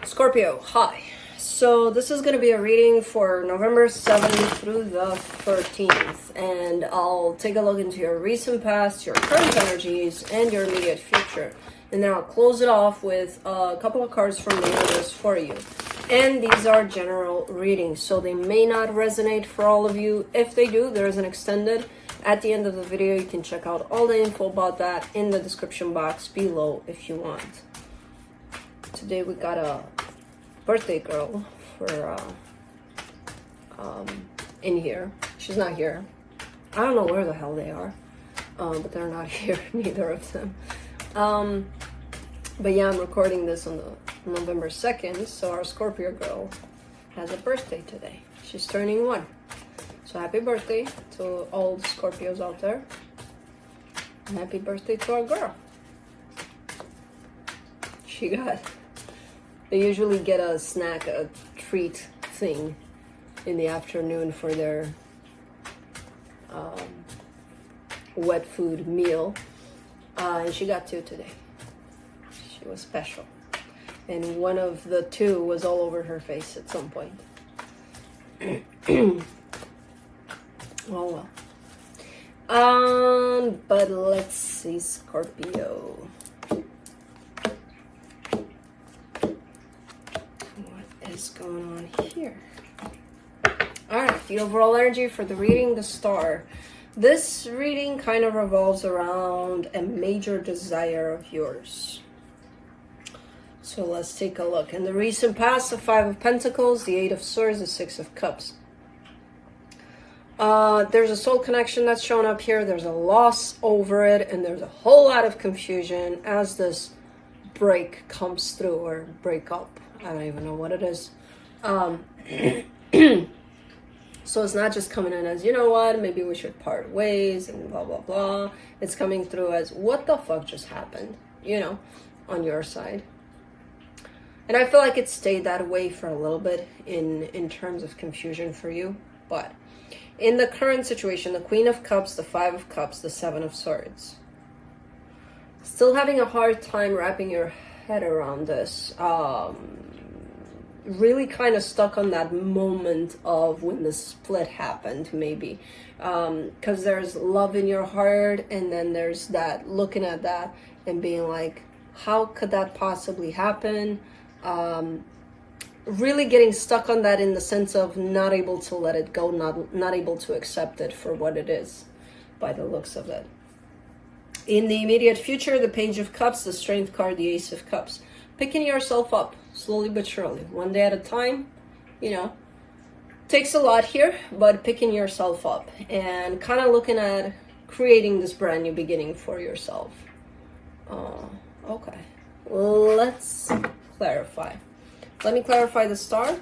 Scorpio, hi. So this is going to be a reading for November 7th through the 13th, and I'll take a look into your recent past, your current energies, and your immediate future. And then I'll close it off with a couple of cards from the universe for you. And these are general readings, so they may not resonate for all of you. If they do, there is an extended at the end of the video. You can check out all the info about that in the description box below if you want. Today we got a birthday girl for in here. She's not here. I don't know where the hell they are, but they're not here, neither of them. But yeah, I'm recording this on the November 2nd, so our Scorpio girl has a birthday today. She's turning 1. So happy birthday to all the Scorpios out there. And happy birthday to our girl. They usually get a snack, a treat thing in the afternoon for their wet food meal. And she got 2 today. She was special. And one of the 2 was all over her face at some point. Oh well. But let's see, Scorpio. What's going on here? All right, the overall energy for the reading, the star. This reading kind of revolves around a major desire of yours. So let's take a look. In the recent past, the 5 of Pentacles, the 8 of Swords, the 6 of Cups. There's a soul connection that's shown up here. There's a loss over it, and there's a whole lot of confusion as this break comes through, or break up. I don't even know what it is. So it's not just coming in as, you know what, maybe we should part ways and blah, blah, blah. It's coming through as, what the fuck just happened, you know, on your side. And I feel like it stayed that way for a little bit in terms of confusion for you. But in the current situation, the Queen of Cups, the 5 of Cups, the 7 of Swords. Still having a hard time wrapping your head around this. Really kind of stuck on that moment of when the split happened, maybe. Because there's love in your heart, and then there's that, looking at that and being like, how could that possibly happen? Really getting stuck on that in the sense of not able to let it go, not able to accept it for what it is, by the looks of it. In the immediate future, the Page of Cups, the Strength card, the Ace of Cups. Picking yourself up, slowly but surely, one day at a time, you know. Takes a lot here, but picking yourself up and kind of looking at creating this brand new beginning for yourself. Okay, let's clarify. Let me clarify the star.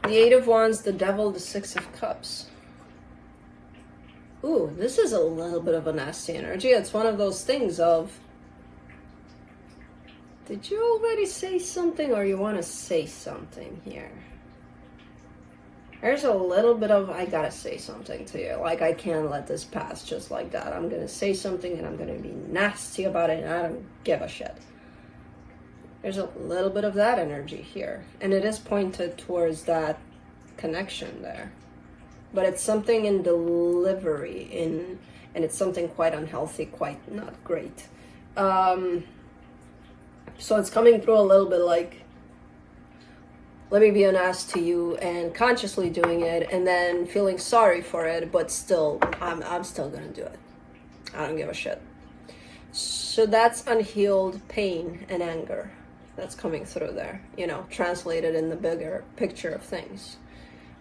The 8 of Wands, the Devil, the 6 of Cups. Ooh, this is a little bit of a nasty energy. It's one of those things of, did you already say something, or you want to say something here? There's a little bit of, I gotta say something to you. Like, I can't let this pass just like that. I'm gonna say something and I'm gonna be nasty about it, and I don't give a shit. There's a little bit of that energy here. And it is pointed towards that connection there. But it's something in delivery, and it's something quite unhealthy, quite not great. So it's coming through a little bit like, let me be an ass to you, and consciously doing it, and then feeling sorry for it, but still, I'm still gonna do it. I don't give a shit. So that's unhealed pain and anger that's coming through there, you know, translated in the bigger picture of things.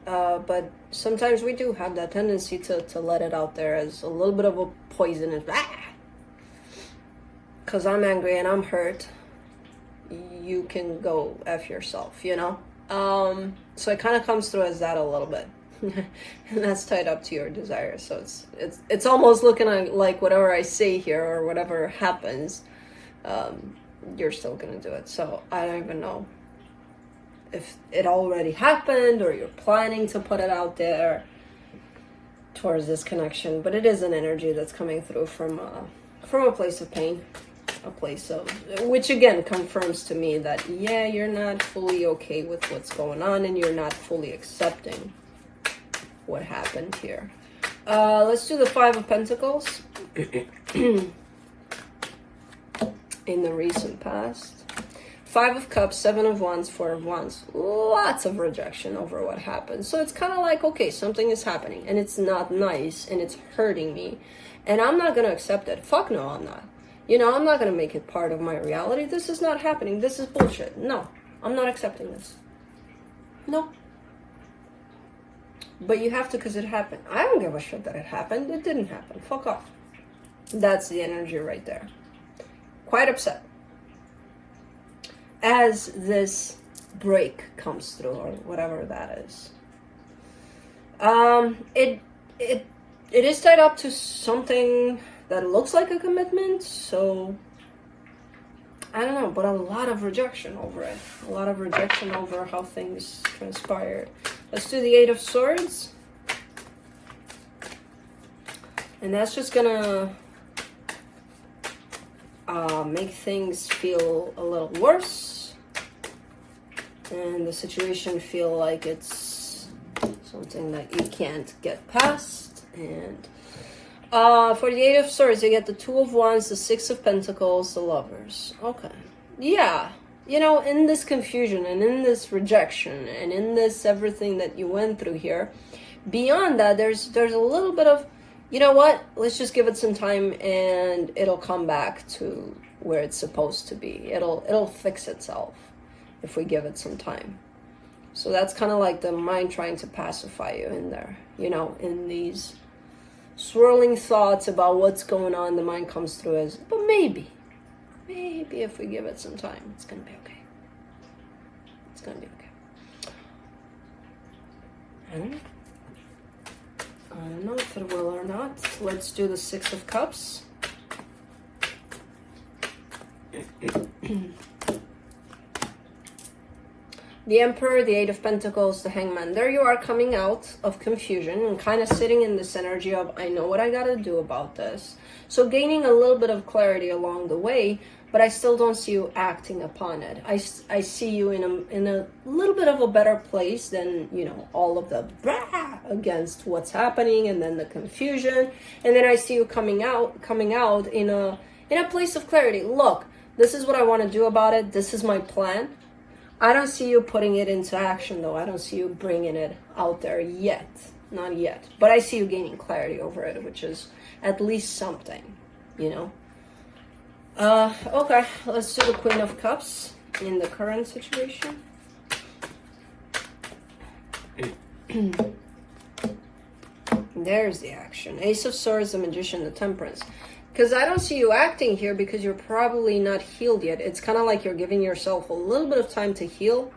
But sometimes we do have that tendency to let it out there as a little bit of a poisonous, because I'm angry and I'm hurt. You can go F yourself, you know? So it kind of comes through as that a little bit. And that's tied up to your desire. So it's almost looking like whatever I say here or whatever happens, you're still gonna do it. So I don't even know if it already happened or you're planning to put it out there towards this connection. But it is an energy that's coming through from a place of pain, a place of, which again confirms to me that, yeah, you're not fully okay with what's going on and you're not fully accepting what happened here. Let's do the Five of Pentacles in the recent past. Five of Cups, Seven of Wands, Four of Wands. Lots of rejection over what happened. So it's kind of like, okay, something is happening and it's not nice and it's hurting me and I'm not going to accept it. Fuck no, I'm not. You know, I'm not going to make it part of my reality. This is not happening. This is bullshit. No, I'm not accepting this. No. But you have to, because it happened. I don't give a shit that it happened. It didn't happen. Fuck off. That's the energy right there. Quite upset. As this break comes through, or whatever that is. It is tied up to something that looks like a commitment, so I don't know, but a lot of rejection over it. A lot of rejection over how things transpired. Let's do the Eight of Swords. And that's just gonna make things feel a little worse. And the situation feel like it's something that you can't get past. And for the Eight of Swords, you get the Two of Wands, the Six of Pentacles, the Lovers. Okay. Yeah. You know, in this confusion and in this rejection and in this everything that you went through here, beyond that, there's a little bit of, you know what, let's just give it some time and it'll come back to where it's supposed to be. It'll fix itself if we give it some time. So that's kind of like the mind trying to pacify you in there, you know, in these swirling thoughts about what's going on. The mind comes through as, but maybe if we give it some time, it's gonna be okay. It's gonna be okay. I don't know if it will or not. Let's do the Six of Cups. The Emperor, the Eight of Pentacles, the Hangman. There you are, coming out of confusion and kind of sitting in this energy of, I know what I gotta do about this. So gaining a little bit of clarity along the way, but I still don't see you acting upon it. I see you in a little bit of a better place than, you know, all of the brah against what's happening and then the confusion. And then I see you coming out in a place of clarity. Look, this is what I want to do about it. This is my plan. I don't see you putting it into action, though. I don't see you bringing it out there yet. Not yet. But I see you gaining clarity over it, which is at least something, you know. Okay, let's do the Queen of Cups in the current situation. There's the action. Ace of Swords, the Magician, the Temperance. Because I don't see you acting here because you're probably not healed yet. It's kind of like you're giving yourself a little bit of time to heal.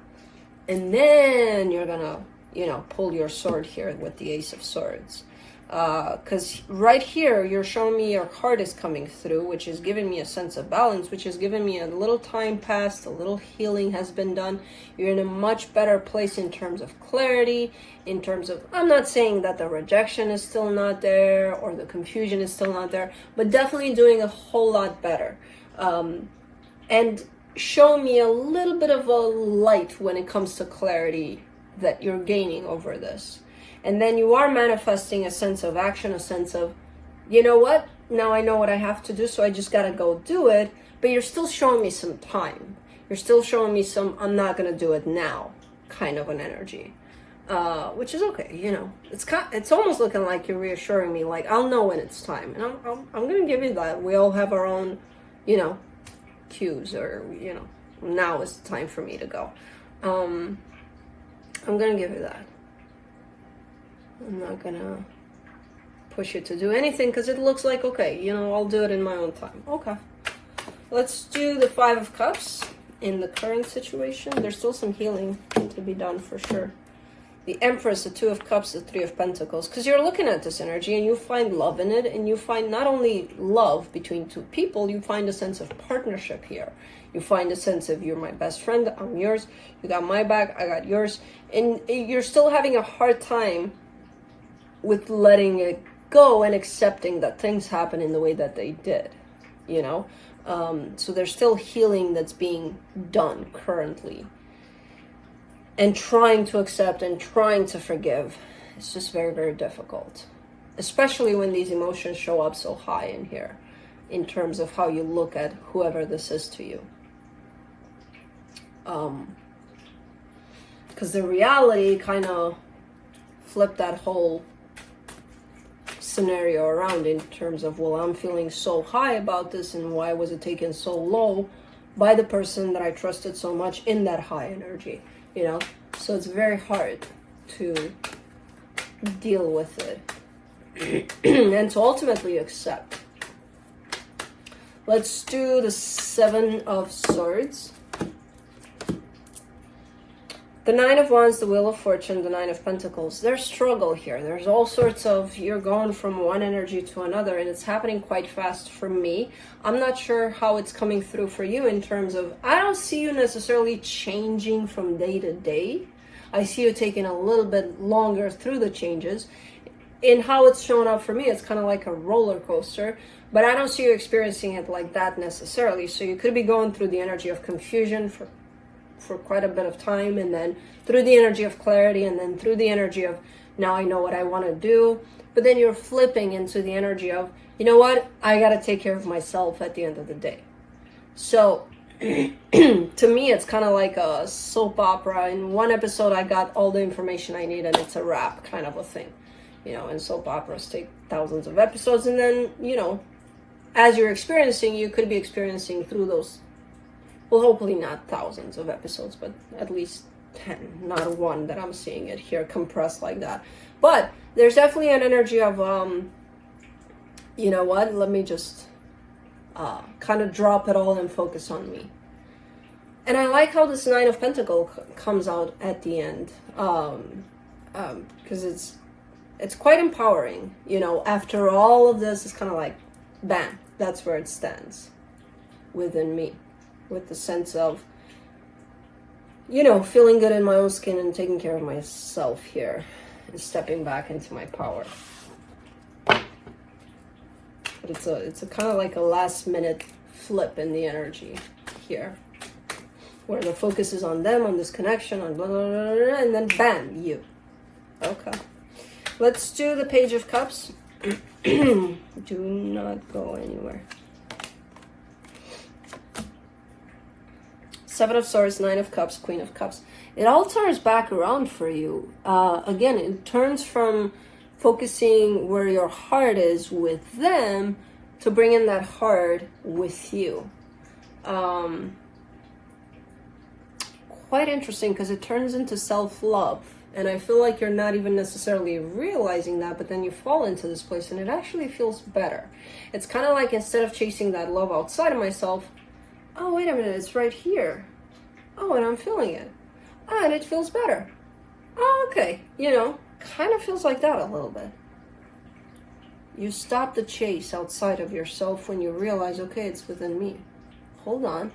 And then you're going to, you know, pull your sword here with the Ace of Swords. Because right here, you're showing me your heart is coming through, which is giving me a sense of balance, which is giving me a little time passed, a little healing has been done. You're in a much better place in terms of clarity, in terms of, I'm not saying that the rejection is still not there or the confusion is still not there, but definitely doing a whole lot better. And show me a little bit of a light when it comes to clarity that you're gaining over this. And then you are manifesting a sense of action, a sense of, you know what? Now I know what I have to do, so I just got to go do it. But you're still showing me some time. You're still showing me some, I'm not going to do it now kind of an energy. Which is okay, you know. It's almost looking like you're reassuring me, like, I'll know when it's time. And I'm going to give you that. We all have our own, you know, cues or, you know, now is the time for me to go. I'm going to give you that. I'm not gonna push you to do anything because it looks like, okay, you know, I'll do it in my own time. Okay. Let's do the Five of Cups in the current situation. There's still some healing to be done for sure. the Empress, the Two of Cups, the Three of Pentacles, because you're looking at this energy and you find love in it, and you find not only love between two people, you find a sense of partnership here. You find a sense of, you're my best friend, I'm yours, you got my back, I got yours, and you're still having a hard time with letting it go and accepting that things happen in the way that they did, you know? So there's still healing that's being done currently. And trying to accept and trying to forgive, it's just very, very difficult. Especially when these emotions show up so high in here, in terms of how you look at whoever this is to you. Because the reality kind of flipped that whole scenario around in terms of, well, I'm feeling so high about this, and why was it taken so low by the person that I trusted so much in that high energy, you know? So it's very hard to deal with it and to ultimately accept. Let's do the Seven of Swords. The Nine of Wands, the Wheel of Fortune, the Nine of Pentacles. There's struggle here. There's all sorts of, you're going from one energy to another, and it's happening quite fast for me. I'm not sure how it's coming through for you in terms of, I don't see you necessarily changing from day to day. I see you taking a little bit longer through the changes. In how it's shown up for me, it's kind of like a roller coaster, but I don't see you experiencing it like that necessarily. So you could be going through the energy of confusion for quite a bit of time, and then through the energy of clarity, and then through the energy of, now I know what I want to do. But then you're flipping into the energy of, you know what, I got to take care of myself at the end of the day. So to me, it's kind of like a soap opera. In one episode, I got all the information I need, and it's a wrap kind of a thing. You know, and soap operas take thousands of episodes, and then, you know, as you're experiencing, you could be experiencing through those, well, hopefully not thousands of episodes, but at least 10, not one that I'm seeing it here compressed like that. But there's definitely an energy of, you know what, let me just kind of drop it all and focus on me. And I like how this Nine of Pentacles comes out at the end, because it's quite empowering. You know, after all of this, it's kind of like, bam, that's where it stands within me. With the sense of, you know, feeling good in my own skin and taking care of myself here and stepping back into my power. But it's a kind of like a last minute flip in the energy here, where the focus is on them, on this connection, on blah, blah, blah, blah, and then bam, you. Okay. Let's do the Page of Cups. Do not go anywhere. Seven of Swords, Nine of Cups, Queen of Cups. It all turns back around for you. Again, it turns from focusing where your heart is with them to bringing that heart with you. Quite interesting, because it turns into self-love. And I feel like you're not even necessarily realizing that, but then you fall into this place and it actually feels better. It's kind of like, instead of chasing that love outside of myself, oh, wait a minute, it's right here. Oh, and I'm feeling it. Ah, and it feels better. Oh, okay. You know, kind of feels like that a little bit. You stop the chase outside of yourself when you realize, okay, it's within me. Hold on.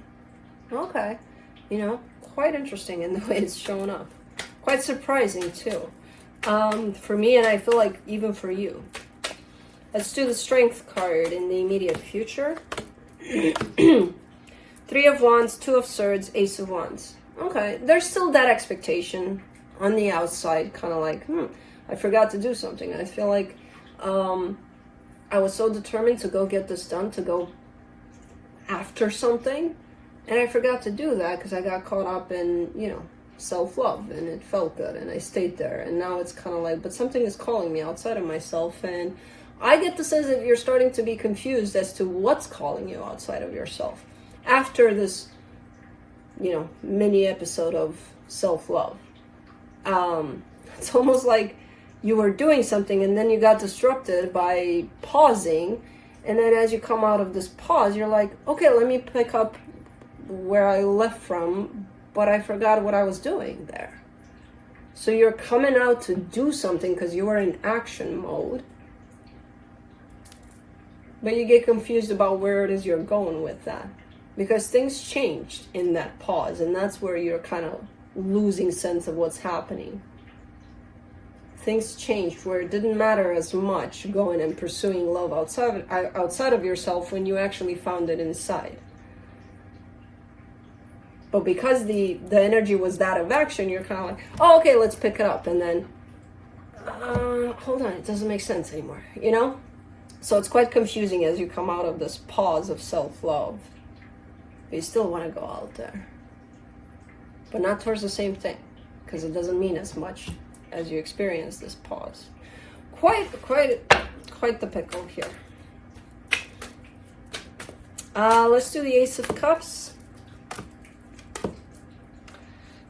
Okay. You know, quite interesting in the way it's showing up. Quite surprising, too. For me, and I feel like even for you. Let's do the Strength card in the immediate future. Three of Wands, Two of Swords, Ace of Wands. Okay, there's still that expectation on the outside, kind of like, I forgot to do something. I feel like I was so determined to go get this done, to go after something, and I forgot to do that because I got caught up in, you know, self-love, and it felt good, and I stayed there, and now it's kind of like, but something is calling me outside of myself, and I get the sense that you're starting to be confused as to what's calling you outside of yourself. After this, you know, mini episode of self-love. It's almost like you were doing something and then you got disrupted by pausing. And then as you come out of this pause, you're like, okay, let me pick up where I left from, but I forgot what I was doing there. So you're coming out to do something because you are in action mode. But you get confused about where it is you're going with that. Because things changed in that pause. And that's where you're kind of losing sense of what's happening. Things changed where it didn't matter as much going and pursuing love outside of yourself when you actually found it inside. But because the energy was that of action, you're kind of like, oh, okay, let's pick it up. And then, hold on, it doesn't make sense anymore, you know? So it's quite confusing as you come out of this pause of self-love. But you still want to go out there. But not towards the same thing, because it doesn't mean as much as you experience this pause. Quite the pickle here. Let's do the Ace of Cups.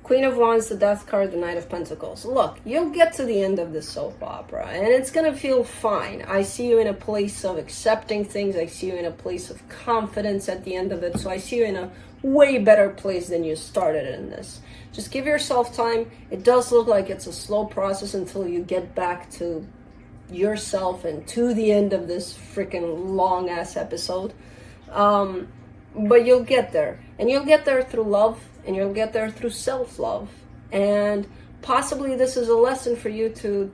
Queen of Wands, the Death card, the Knight of Pentacles. Look, you'll get to the end of this soap opera, and it's going to feel fine. I see you in a place of accepting things. I see you in a place of confidence at the end of it. So I see you in a way better place than you started in this. Just give yourself time. It does look like it's a slow process until you get back to yourself and to the end of this freaking long-ass episode. But you'll get there. And you'll get there through love. And you'll get there through self-love. And possibly this is a lesson for you to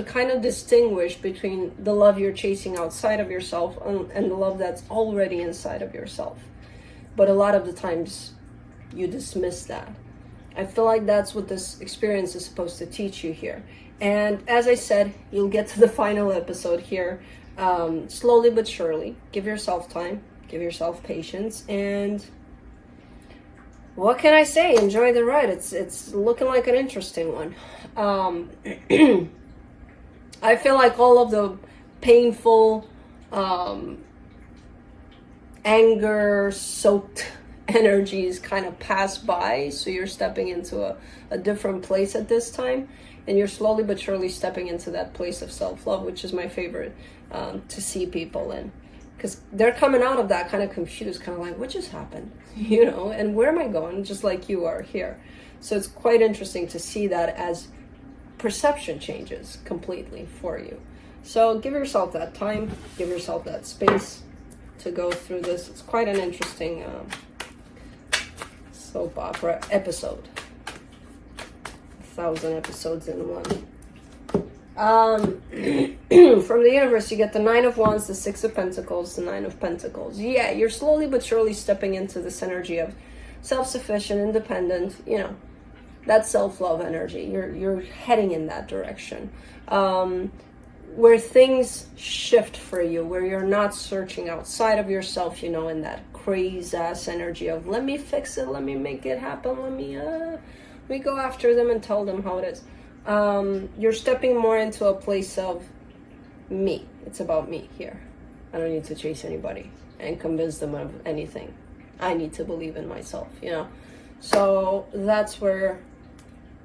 kind of distinguish between the love you're chasing outside of yourself and the love that's already inside of yourself. But a lot of the times you dismiss that. I feel like that's what this experience is supposed to teach you here. And as I said, you'll get to the final episode here slowly but surely. Give yourself time. Give yourself patience. And what can I say? Enjoy the ride. It's looking like an interesting one. I feel like all of the painful, anger-soaked energies kind of pass by. So you're stepping into a different place at this time. And you're slowly but surely stepping into that place of self-love, which is my favorite to see people in. Because they're coming out of that kind of confused, kind of like, what just happened? You know, and where am I going? Just like you are here. So it's quite interesting to see that as perception changes completely for you. So give yourself that time, give yourself that space to go through this. It's quite an interesting soap opera episode. 1,000 episodes in one. From the universe, you get the Nine of Wands, the Six of Pentacles, the Nine of Pentacles. Yeah, you're slowly but surely stepping into this energy of self-sufficient, independent, you know, that self-love energy. You're heading in that direction. Where things shift for you, where you're not searching outside of yourself, you know, in that crazy-ass energy of, let me fix it, let me make it happen, let me go after them and tell them how it is. You're stepping more into a place of me. It's about me here. I don't need to chase anybody and convince them of anything. I need to believe in myself, you know. So that's where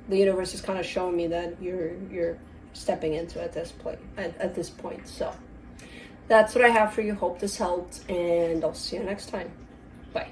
the universe is kind of showing me that you're stepping into at this point. So that's what I have for you. Hope this helped, and I'll see you next time. Bye.